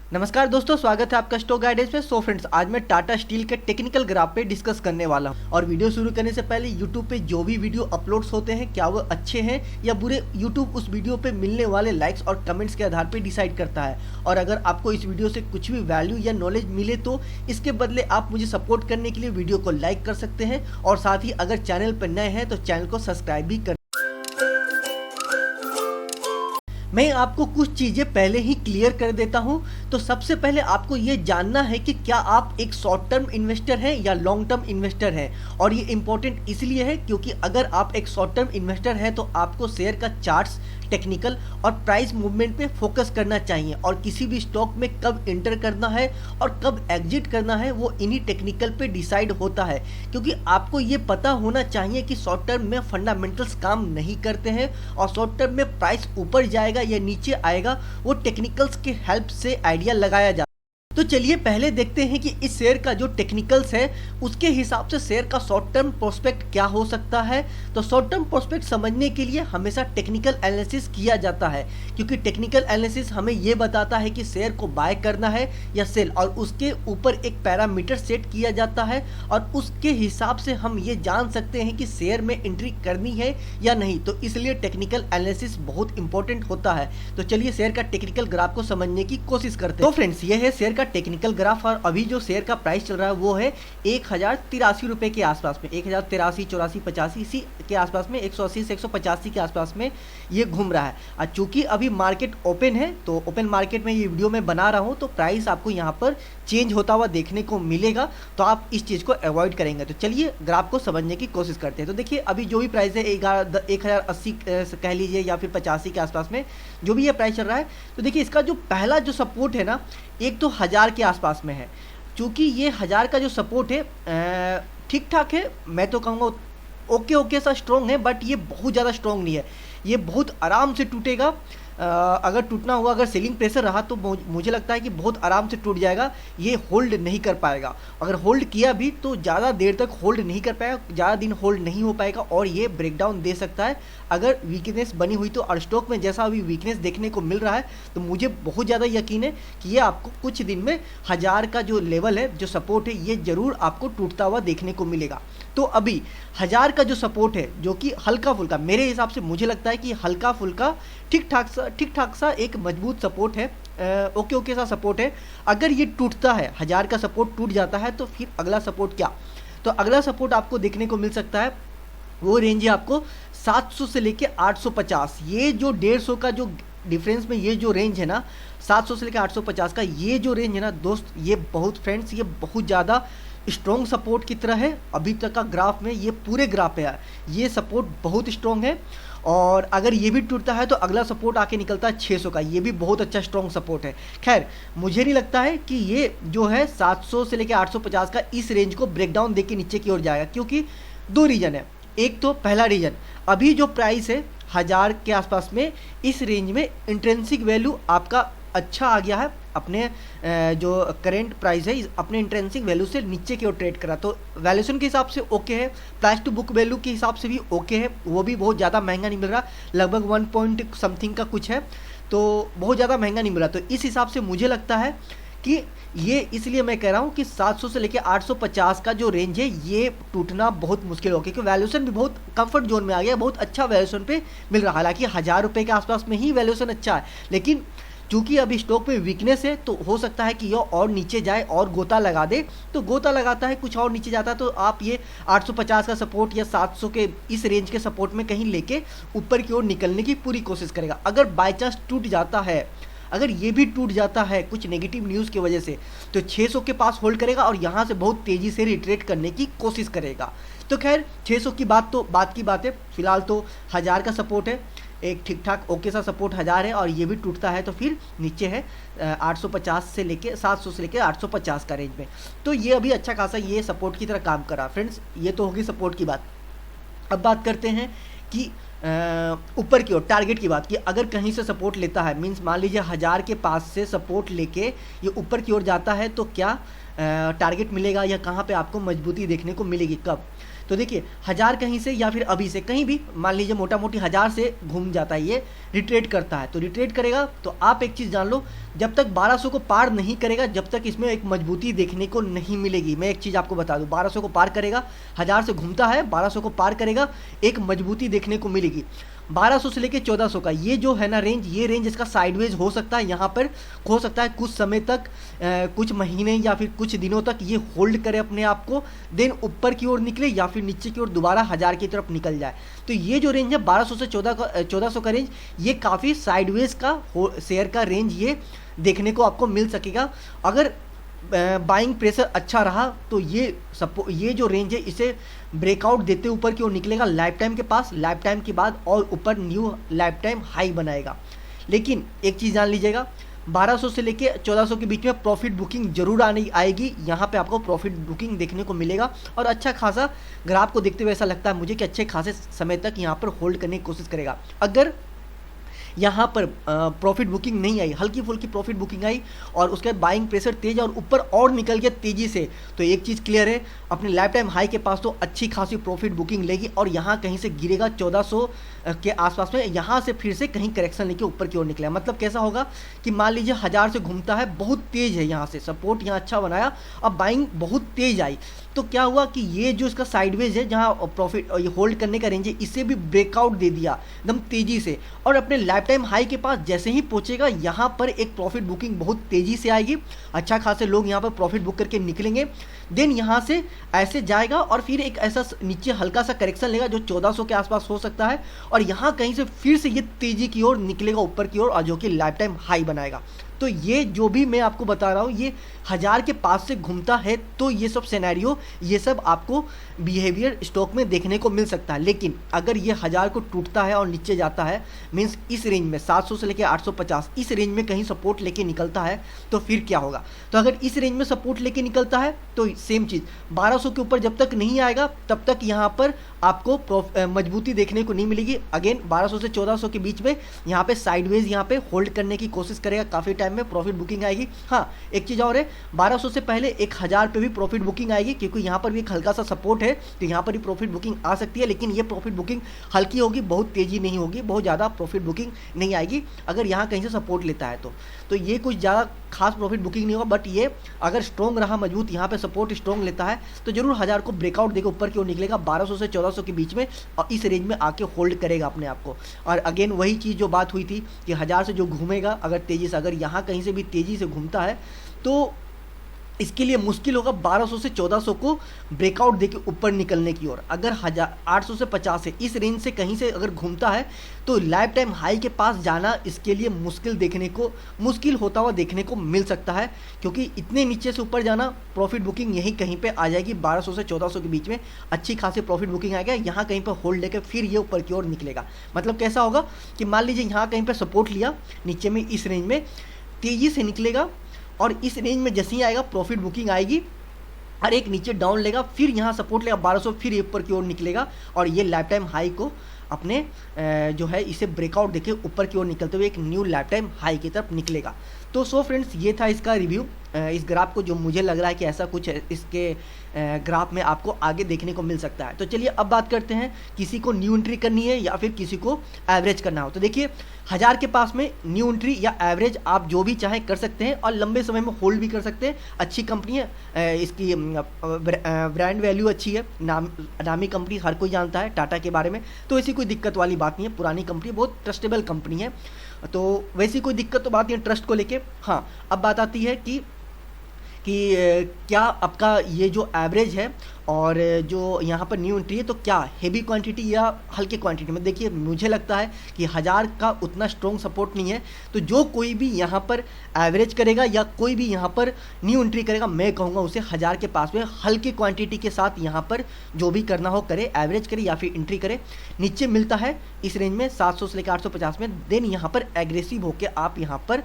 नमस्कार दोस्तों, स्वागत है आपका स्टॉक गाइडेंस में। सो फ्रेंड्स, आज मैं टाटा स्टील के टेक्निकल ग्राफ पे डिस्कस करने वाला हूं। और वीडियो शुरू करने से पहले यूट्यूब पे जो भी वीडियो अपलोड्स होते हैं, क्या वो अच्छे हैं या बुरे, यूट्यूब उस वीडियो पे मिलने वाले लाइक्स और कमेंट्स के आधार पे डिसाइड करता है। और अगर आपको इस वीडियो से कुछ भी वैल्यू या नॉलेज मिले तो इसके बदले आप मुझे सपोर्ट करने के लिए वीडियो को लाइक कर सकते हैं। और साथ ही अगर चैनल पर नए हैं तो चैनल को सब्सक्राइब भी कर। मैं आपको कुछ चीज़ें पहले ही क्लियर कर देता हूं। तो सबसे पहले आपको ये जानना है कि क्या आप एक शॉर्ट टर्म इन्वेस्टर हैं या लॉन्ग टर्म इन्वेस्टर हैं। और ये इंपॉर्टेंट इसलिए है क्योंकि अगर आप एक शॉर्ट टर्म इन्वेस्टर हैं तो आपको शेयर का चार्ट्स, टेक्निकल और प्राइस मूवमेंट पे फोकस करना चाहिए। और किसी भी स्टॉक में कब एंटर करना है और कब एग्जिट करना है वो इन्हीं टेक्निकल पे डिसाइड होता है। क्योंकि आपको ये पता होना चाहिए कि शॉर्ट टर्म में फंडामेंटल्स काम नहीं करते हैं और शॉर्ट टर्म में प्राइस ऊपर जाएगा या नीचे आएगा वो टेक्निकल्स के हेल्प से आइडिया लगाया जा। तो चलिए पहले देखते हैं कि इस शेयर का जो टेक्निकल्स है उसके हिसाब से शेयर का शॉर्ट टर्म प्रोस्पेक्ट क्या हो सकता है। तो शॉर्ट टर्म प्रोस्पेक्ट समझने के लिए हमेशा टेक्निकल एनालिसिस किया जाता है, क्योंकि टेक्निकल एनालिसिस हमें ये बताता है कि शेयर को बाय करना है या सेल, और उसके ऊपर एक पैरामीटर सेट किया जाता है और उसके हिसाब से हम ये जान सकते हैं कि शेयर में एंट्री करनी है या नहीं। तो इसलिए टेक्निकल एनालिसिस बहुत इंपॉर्टेंट होता है। तो चलिए शेयर का टेक्निकल ग्राफ को समझने की कोशिश करते हैं। तो फ्रेंड्स, ये है शेयर का टेक्निकल ग्राफ और अभी जो शेयर का प्राइस चल रहा है वो है 1083 रुपए के आसपास में, 1083, 84, 85 इसी के आसपास में, 180 से 185 के आसपास में ये घूम रहा है। और चूंकि अभी मार्केट ओपन है तो ओपन मार्केट में ये वीडियो मैं बना रहा हूँ तो प्राइस आपको यहाँ पर चेंज होता हुआ देखने को मिलेगा, तो आप इस चीज़ को अवॉइड करेंगे। तो चलिए ग्राफ को समझने की कोशिश करते हैं। तो देखिए अभी जो भी प्राइस है 1080 कह लीजिए या फिर 85 के आसपास में जो भी ये प्राइस चल रहा है। तो देखिए इसका जो पहला जो सपोर्ट है ना, एक तो 1000 के आसपास में है। चूँकि ये 1000 का जो सपोर्ट है ठीक ठाक है, मैं तो कहूँगा ओके सा स्ट्रॉन्ग है, बट ये बहुत ज़्यादा स्ट्रॉन्ग नहीं है। ये बहुत आराम से टूटेगा। अगर टूटना हुआ, अगर सेलिंग प्रेशर रहा तो मुझे लगता है कि बहुत आराम से टूट जाएगा। ये होल्ड नहीं कर पाएगा। अगर होल्ड किया भी तो ज़्यादा देर तक होल्ड नहीं कर पाएगा, ज़्यादा दिन होल्ड नहीं हो पाएगा और ये ब्रेकडाउन दे सकता है अगर वीकनेस बनी हुई तो। और स्टॉक में जैसा अभी वीकनेस देखने को मिल रहा है तो मुझे बहुत ज़्यादा यकीन है कि ये आपको कुछ दिन में 1000 का जो लेवल है, जो सपोर्ट है, ये ज़रूर आपको टूटता हुआ देखने को मिलेगा। तो अभी 1000 का जो सपोर्ट है, जो कि हल्का फुल्का, मेरे हिसाब से मुझे लगता है कि हल्का फुल्का ठीक ठाक सा एक मजबूत सपोर्ट है, ओके सा सपोर्ट है। अगर ये टूटता है, 1000 का सपोर्ट टूट जाता है तो फिर अगला सपोर्ट क्या? तो अगला सपोर्ट आपको देखने को मिल सकता है, वो रेंज है आपको 700 से लेके 850। ये जो 150 का जो डिफरेंस में ये जो रेंज है ना, 700 से लेकर 850 का ये जो रेंज है ना दोस्त, ये बहुत फ्रेंड्स, ये बहुत ज़्यादा स्ट्रॉन्ग सपोर्ट की तरह है। अभी तक का ग्राफ में, ये पूरे ग्राफ पे है, ये सपोर्ट बहुत स्ट्रॉन्ग है। और अगर ये भी टूटता है तो अगला सपोर्ट आके निकलता है 600 का, ये भी बहुत अच्छा स्ट्रॉन्ग सपोर्ट है। खैर, मुझे नहीं लगता है कि ये जो है 700 से लेकर 850 का इस रेंज को ब्रेकडाउन देके नीचे की ओर जाएगा, क्योंकि दो रीज़न है। एक तो पहला रीज़न, अभी जो प्राइस है 1000 के आसपास में, इस रेंज में इंट्रिंसिक वैल्यू आपका अच्छा आ गया है। अपने जो करेंट प्राइस है अपने इंट्रिंसिक वैल्यू से नीचे की ओर ट्रेड करा, तो वैल्यूएशन के हिसाब से ओके है। प्राइस टू बुक वैल्यू के हिसाब से भी ओके है, वो भी बहुत ज़्यादा महंगा नहीं मिल रहा, लगभग 1 पॉइंट समथिंग का कुछ है, तो बहुत ज़्यादा महंगा नहीं मिल रहा। तो इस हिसाब से मुझे लगता है कि ये, इसलिए मैं कह रहा हूँ कि 700 से लेकर 850 का जो रेंज है ये टूटना बहुत मुश्किल हो, क्योंकि वैल्यूएशन भी बहुत कंफर्ट जोन में आ गया, बहुत अच्छा वैल्यूएशन पे मिल रहा है। हालांकि 1000 रुपये के आसपास में ही वैल्यूएशन अच्छा है, लेकिन चूँकि अभी स्टॉक में वीकनेस है तो हो सकता है कि यह और नीचे जाए और गोता लगा दे। तो गोता लगाता है, कुछ और नीचे जाता है, तो आप ये 850 का सपोर्ट या 700 के इस रेंज के सपोर्ट में कहीं लेके ऊपर की ओर निकलने की पूरी कोशिश करेगा। अगर बाय चांस टूट जाता है, अगर ये भी टूट जाता है कुछ नेगेटिव न्यूज़ की वजह से, तो 600 के पास होल्ड करेगा और यहाँ से बहुत तेज़ी से रिट्रेट करने की कोशिश करेगा। तो खैर 600 की बात तो बात की बात है, फिलहाल तो 1000 का सपोर्ट है, एक ठीक ठाक ओके सा सपोर्ट 1000 है, और ये भी टूटता है तो फिर नीचे है 850 से लेके 700 से लेके 850 का रेंज में। तो ये अभी अच्छा खासा ये सपोर्ट की तरह काम कर रहा। फ्रेंड्स, ये तो होगी सपोर्ट की बात। अब बात करते हैं कि ऊपर की ओर टारगेट की बात, कि अगर कहीं से सपोर्ट लेता है, मींस मान लीजिए 1000 के पास से सपोर्ट लेके ये ऊपर की ओर जाता है तो क्या टारगेट मिलेगा या कहाँ पे आपको मजबूती देखने को मिलेगी, कब? तो देखिए 1000 कहीं से या फिर अभी से कहीं भी मान लीजिए मोटा मोटी 1000 से घूम जाता है, ये रिट्रेट करता है। तो रिट्रेट करेगा तो आप एक चीज़ जान लो, जब तक 1200 को पार नहीं करेगा जब तक इसमें एक मजबूती देखने को नहीं मिलेगी। मैं एक चीज़ आपको बता दूं, 1200 को पार करेगा, 1000 से घूमता है, 1200 को पार करेगा, एक मजबूती देखने को मिलेगी। 1200 से लेके 1400 का ये जो है ना रेंज, ये रेंज इसका साइडवेज हो सकता है, यहाँ पर हो सकता है कुछ समय तक, कुछ महीने या फिर कुछ दिनों तक ये होल्ड करे अपने आप को, देन ऊपर की ओर निकले या फिर नीचे की ओर दोबारा 1000 की तरफ निकल जाए। तो ये जो रेंज है 1200 से 1400 का रेंज, ये काफ़ी साइडवेज का शेयर का रेंज ये देखने को आपको मिल सकेगा। अगर बाइंग प्रेशर अच्छा रहा तो ये जो रेंज है इसे ब्रेकआउट देते ऊपर की ओर निकलेगा लाइफ टाइम के पास, लाइफ टाइम के बाद और ऊपर न्यू लाइफ टाइम हाई बनाएगा। लेकिन एक चीज़ जान लीजिएगा, 1200 से लेके 1400 के बीच में प्रॉफिट बुकिंग जरूर आएगी। यहाँ पे आपको प्रॉफिट बुकिंग देखने को मिलेगा और अच्छा खासा ग्राफ को देखते हुए ऐसा लगता है मुझे कि अच्छे खासे समय तक यहाँ पर होल्ड करने की कोशिश करेगा। अगर यहाँ पर प्रॉफिट बुकिंग नहीं आई, हल्की फुल्की प्रॉफिट बुकिंग आई और उसके बाद बाइंग प्रेशर तेज और ऊपर और निकल गया तेजी से, तो एक चीज़ क्लियर है, अपने लाइफ टाइम हाई के पास तो अच्छी खासी प्रॉफिट बुकिंग लेगी और यहाँ कहीं से गिरेगा 1400 के आसपास में, यहाँ से फिर से कहीं करेक्शन लेके ऊपर की ओर निकलेगा। मतलब कैसा होगा कि मान लीजिए 1000 से घूमता है, बहुत तेज है, यहाँ से सपोर्ट यहाँ अच्छा बनाया, अब बाइंग बहुत तेज आई, तो क्या हुआ कि ये जो इसका साइडवेज है जहाँ प्रॉफिट ये होल्ड करने का रेंज है, इसे भी ब्रेकआउट दे दिया एकदम तेजी से और अपने लाइफ टाइम हाई के पास जैसे ही पहुंचेगा यहाँ पर एक प्रॉफिट बुकिंग बहुत तेजी से आएगी, अच्छा खासे लोग यहाँ पर प्रॉफिट बुक करके निकलेंगे, देन यहाँ से ऐसे जाएगा और फिर एक ऐसा नीचे हल्का सा करेक्शन लेगा जो 1400 के आसपास हो सकता है और यहाँ कहीं से फिर से ये तेजी की ओर निकलेगा ऊपर की ओर और जो कि लाइफ टाइम हाई बनाएगा। तो ये जो भी मैं आपको बता रहा हूँ ये 1000 के पास से घूमता है तो ये सब सिनेरियो, ये सब आपको बिहेवियर स्टॉक में देखने को मिल सकता है। लेकिन अगर ये 1000 को टूटता है और नीचे जाता है, मीन्स इस रेंज में 700 से लेकर 850 इस रेंज में कहीं सपोर्ट लेके निकलता है तो फिर क्या होगा। तो अगर इस रेंज में सपोर्ट लेके निकलता है तो सेम चीज़ 1200 के ऊपर जब तक नहीं आएगा तब तक यहाँ पर आपको मजबूती देखने को नहीं मिलेगी। अगेन 1200 से 1400 के बीच में यहाँ पे साइडवेज यहाँ पे होल्ड करने की कोशिश करेगा, काफ़ी टाइम में प्रॉफिट बुकिंग आएगी। हाँ एक चीज़ और है, 1200 से पहले 1000 पे भी प्रॉफिट बुकिंग आएगी क्योंकि यहाँ पर भी एक हल्का सा सपोर्ट है तो यहाँ पर भी प्रॉफिट बुकिंग आ सकती है, लेकिन ये प्रॉफिट बुकिंग हल्की होगी, बहुत तेज़ी नहीं होगी, बहुत ज़्यादा प्रॉफिट बुकिंग नहीं आएगी अगर यहाँ कहीं से सपोर्ट लेता है तो ये कुछ ज़्यादा खास प्रॉफिट बुकिंग नहीं होगा। बट ये अगर स्ट्रॉन्ग रहा, मजबूत यहाँ पे सपोर्ट स्ट्रॉन्ग लेता है तो जरूर 1000 को ब्रेकआउट देकर ऊपर की ओर निकलेगा 1200 से 1400 के बीच में और इस रेंज में आके होल्ड करेगा अपने आप को। और अगेन वही चीज़ जो बात हुई थी कि 1000 से जो घूमेगा अगर तेज़ी से, अगर यहाँ कहीं से भी तेज़ी से घूमता है तो इसके लिए मुश्किल होगा 1200 से 1400 को ब्रेकआउट देके ऊपर निकलने की ओर। अगर 800 से 50 है इस रेंज से कहीं से अगर घूमता है तो लाइफ टाइम हाई के पास जाना इसके लिए मुश्किल होता हुआ देखने को मिल सकता है, क्योंकि इतने नीचे से ऊपर जाना प्रॉफिट बुकिंग यहीं कहीं पे आ जाएगी 1200 से 1400 के बीच में अच्छी खासी प्रॉफिट बुकिंग आएगा, यहाँ कहीं पर होल्ड लेकर फिर ये ऊपर की ओर निकलेगा। मतलब कैसा होगा कि मान लीजिए यहाँ कहीं पर सपोर्ट लिया नीचे में, इस रेंज में तेज़ी से निकलेगा और इस रेंज में जैसे ही आएगा प्रॉफिट बुकिंग आएगी और एक नीचे डाउन लेगा, फिर यहाँ सपोर्ट लेगा 1200, फिर ऊपर की ओर निकलेगा और ये लाइफ टाइम हाई को अपने जो है इसे ब्रेकआउट देके ऊपर की ओर निकलते हुए एक न्यू लाइफ टाइम हाई की तरफ निकलेगा। तो सो फ्रेंड्स ये था इसका रिव्यू इस ग्राफ को, जो मुझे लग रहा है कि ऐसा कुछ इसके ग्राफ में आपको आगे देखने को मिल सकता है। तो चलिए अब बात करते हैं किसी को न्यू एंट्री करनी है या फिर किसी को एवरेज करना हो। तो देखिए 1000 के पास में न्यू एंट्री या एवरेज आप जो भी चाहें कर सकते हैं और लंबे समय में होल्ड भी कर सकते हैं। अच्छी कंपनी है, इसकी ब्रांड वैल्यू अच्छी है, नामी कंपनी हर कोई जानता है टाटा के बारे में, तो ऐसी कोई दिक्कत वाली बात नहीं है। पुरानी कंपनी, बहुत ट्रस्टेबल कंपनी है, तो वैसी कोई दिक्कत तो बात नहीं है ट्रस्ट को लेके। हाँ अब बात आती है कि क्या आपका ये जो एवरेज है और जो यहाँ पर न्यू एंट्री है तो क्या हेवी क्वांटिटी या हल्के क्वांटिटी में। देखिए मुझे लगता है कि 1000 का उतना स्ट्रॉन्ग सपोर्ट नहीं है, तो जो कोई भी यहाँ पर एवरेज करेगा या कोई भी यहाँ पर न्यू एंट्री करेगा, मैं कहूँगा उसे 1000 के पास में हल्की क्वांटिटी के साथ यहाँ पर जो भी करना हो करे, एवरेज करे या फिर एंट्री करे। नीचे मिलता है इस रेंज में 700 से लेकर 850 में, देन यहाँ पर एग्रेसिव होकर आप यहाँ पर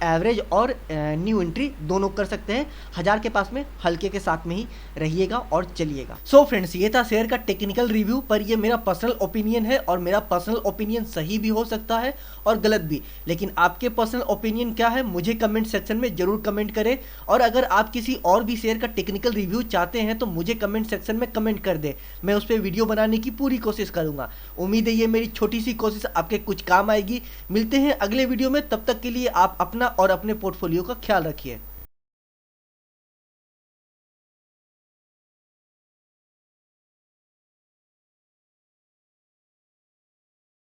एवरेज और न्यू एंट्री दोनों कर सकते हैं। 1000 के पास में हल्के के साथ में ही रहिएगा और और चलिएगा। सो फ्रेंड्स, ये था शेयर का टेक्निकल रिव्यू, पर ये मेरा पर्सनल ओपिनियन है और मेरा पर्सनल ओपिनियन सही भी हो सकता है और गलत भी। लेकिन आपके पर्सनल ओपिनियन क्या है मुझे कमेंट सेक्शन में जरूर कमेंट करें, और अगर आप किसी और भी शेयर का टेक्निकल रिव्यू चाहते हैं तो मुझे कमेंट सेक्शन में कमेंट कर दें, मैं उस पर वीडियो बनाने की पूरी कोशिश करूंगा। उम्मीद है ये मेरी छोटी सी कोशिश आपके कुछ काम आएगी। मिलते हैं अगले वीडियो में, तब तक के लिए आप अपना और अपने पोर्टफोलियो का ख्याल रखिए।